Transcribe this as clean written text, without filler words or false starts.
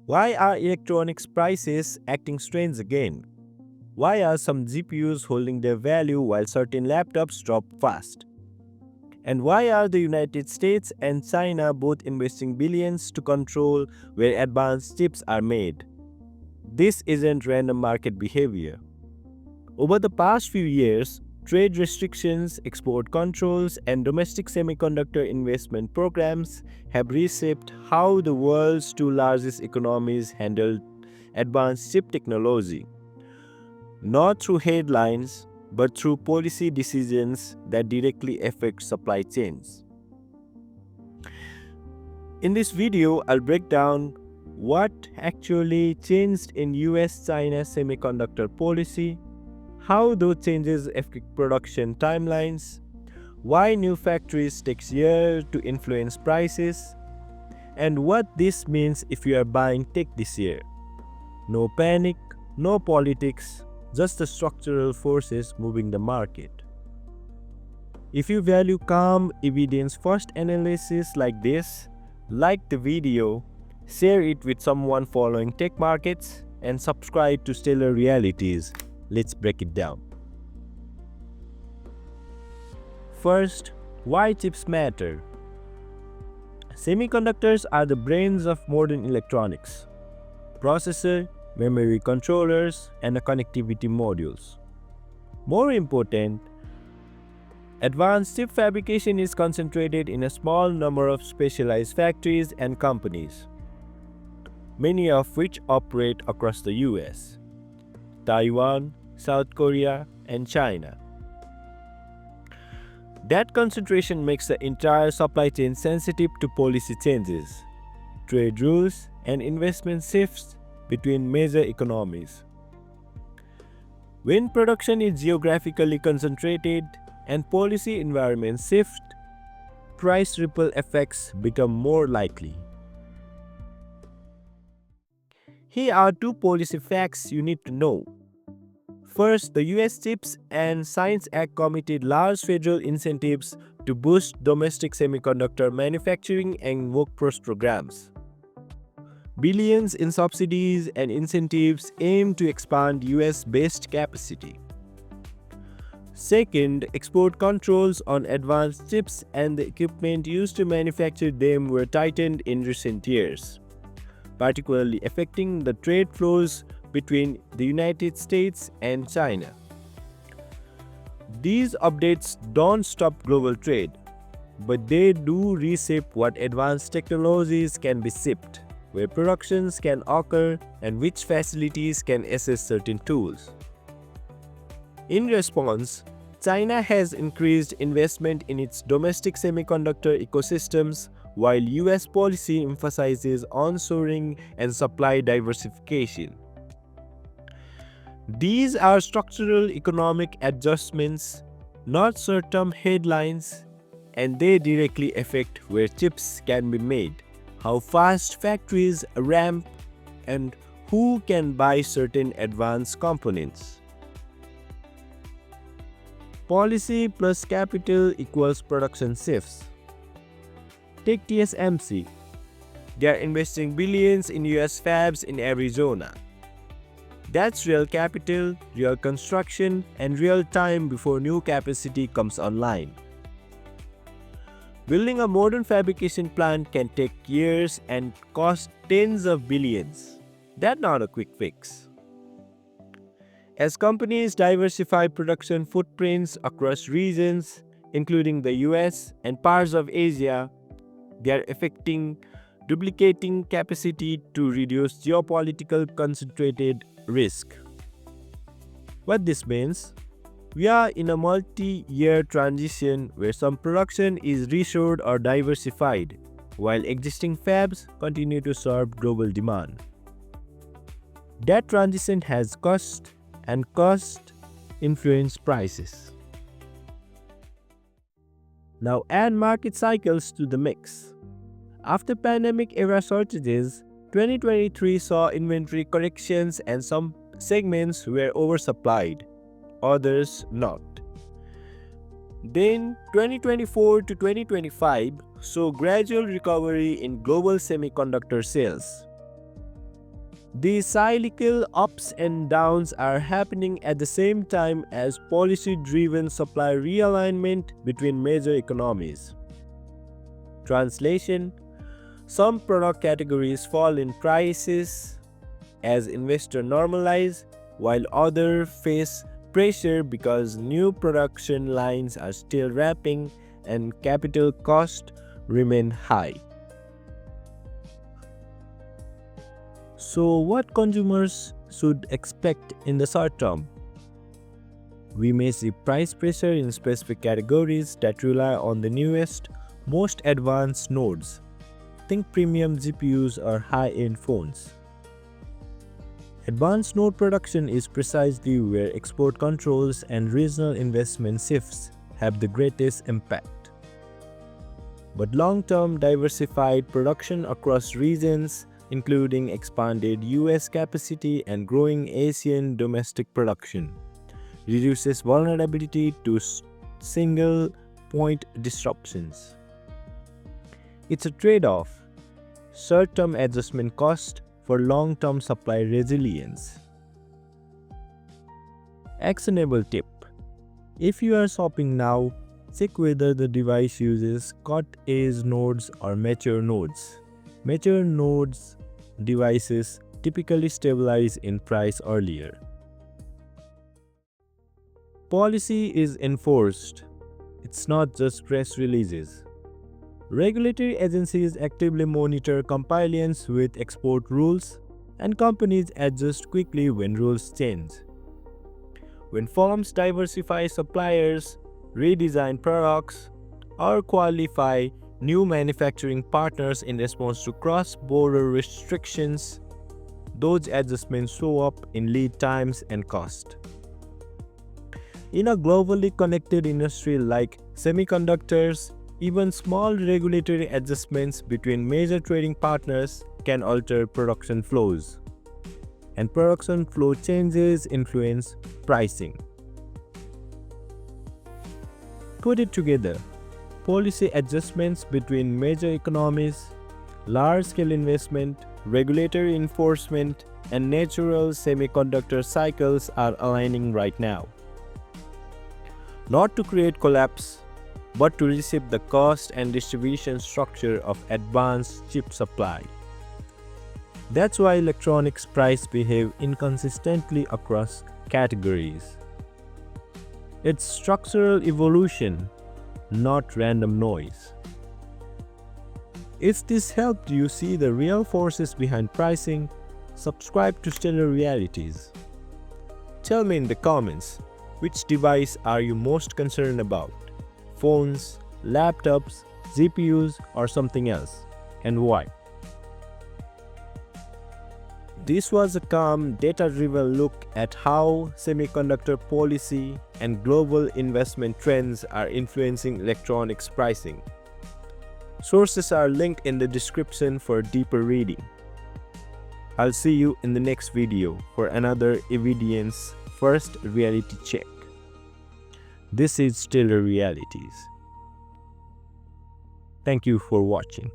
Why are electronics prices acting strange again? Why are some GPUs holding their value while certain laptops drop fast? And why are the United States and China both investing billions to control where advanced chips are made? This isn't random market behavior. Over the past few years, trade restrictions, export controls, and domestic semiconductor investment programs have reshaped how the world's two largest economies handle advanced chip technology, not through headlines, but through policy decisions that directly affect supply chains. In this video, I'll break down what actually changed in US China semiconductor policy, how those changes affect production timelines, why new factories takes years to influence prices, and what this means if you are buying tech this year. No panic, no politics, just the structural forces moving the market. If you value calm, evidence-first analysis like this, like the video, share it with someone following tech markets, and subscribe to Stellar Realities. Let's break it down. First, why chips matter. Semiconductors are the brains of modern electronics. Processor, memory controllers, and connectivity modules. More important, advanced chip fabrication is concentrated in a small number of specialized factories and companies, many of which operate across the US, Taiwan, South Korea, and China. That concentration makes the entire supply chain sensitive to policy changes, trade rules, and investment shifts between major economies. When production is geographically concentrated and policy environments shift, price ripple effects become more likely. Here are two policy facts you need to know. First, the US CHIPS and Science Act committed large federal incentives to boost domestic semiconductor manufacturing and workforce programs. Billions in subsidies and incentives aim to expand US-based capacity. Second, export controls on advanced chips and the equipment used to manufacture them were tightened in recent years, particularly affecting the trade flows between the United States and China. These updates don't stop global trade, but they do reshape what advanced technologies can be shipped, where productions can occur, and which facilities can access certain tools. In response, China has increased investment in its domestic semiconductor ecosystems, while US policy emphasizes onshoring and supply diversification. These are structural economic adjustments, not short-term headlines, and they directly affect where chips can be made, how fast factories ramp, and who can buy certain advanced components. Policy plus capital equals production shifts. Take TSMC. They are investing billions in US fabs in Arizona. That's real capital, real construction, and real time before new capacity comes online. Building a modern fabrication plant can take years and cost tens of billions. That's not a quick fix. As companies diversify production footprints across regions, including the US and parts of Asia, they are duplicating capacity to reduce geopolitical concentrated risk. What this means? We are in a multi-year transition where some production is reshored or diversified, while existing fabs continue to serve global demand. That transition has cost, and cost influence prices. Now add market cycles to the mix. After pandemic-era shortages, 2023 saw inventory corrections and some segments were oversupplied, others not. Then 2024 to 2025 saw gradual recovery in global semiconductor sales. These cyclical ups and downs are happening at the same time as policy-driven supply realignment between major economies. Translation: some product categories fall in prices as investors normalize, while others face pressure because new production lines are still ramping and capital costs remain high. So, what consumers should expect in the short term? We may see price pressure in specific categories that rely on the newest, most advanced nodes. Think premium GPUs or high-end phones. Advanced node production is precisely where export controls and regional investment shifts have the greatest impact. But long-term diversified production across regions, including expanded US capacity and growing Asian domestic production, reduces vulnerability to single-point disruptions. It's a trade-off: short-term adjustment cost for long-term supply resilience. Actionable tip: if you are shopping now, check whether the device uses cut-edge nodes or mature nodes. Mature nodes devices typically stabilize in price earlier. Policy is enforced. It's not just press releases. Regulatory agencies actively monitor compliance with export rules, and companies adjust quickly when rules change. When firms diversify suppliers, redesign products, or qualify new manufacturing partners in response to cross-border restrictions, those adjustments show up in lead times and cost. In a globally connected industry like semiconductors, even small regulatory adjustments between major trading partners can alter production flows, and production flow changes influence pricing. Put it together: policy adjustments between major economies, large-scale investment, regulatory enforcement, and natural semiconductor cycles are aligning right now. Not to create collapse, but to reshape the cost and distribution structure of advanced chip supply. That's why electronics prices behave inconsistently across categories. It's structural evolution, not random noise. If this helped you see the real forces behind pricing, subscribe to Stellar Realities. Tell me in the comments, which device are you most concerned about? Phones, laptops, GPUs, or something else, and why? This was a calm, data-driven look at how semiconductor policy and global investment trends are influencing electronics pricing. Sources are linked in the description for deeper reading. I'll see you in the next video for another Evidence First reality check. This is Stellar Realities. Thank you for watching.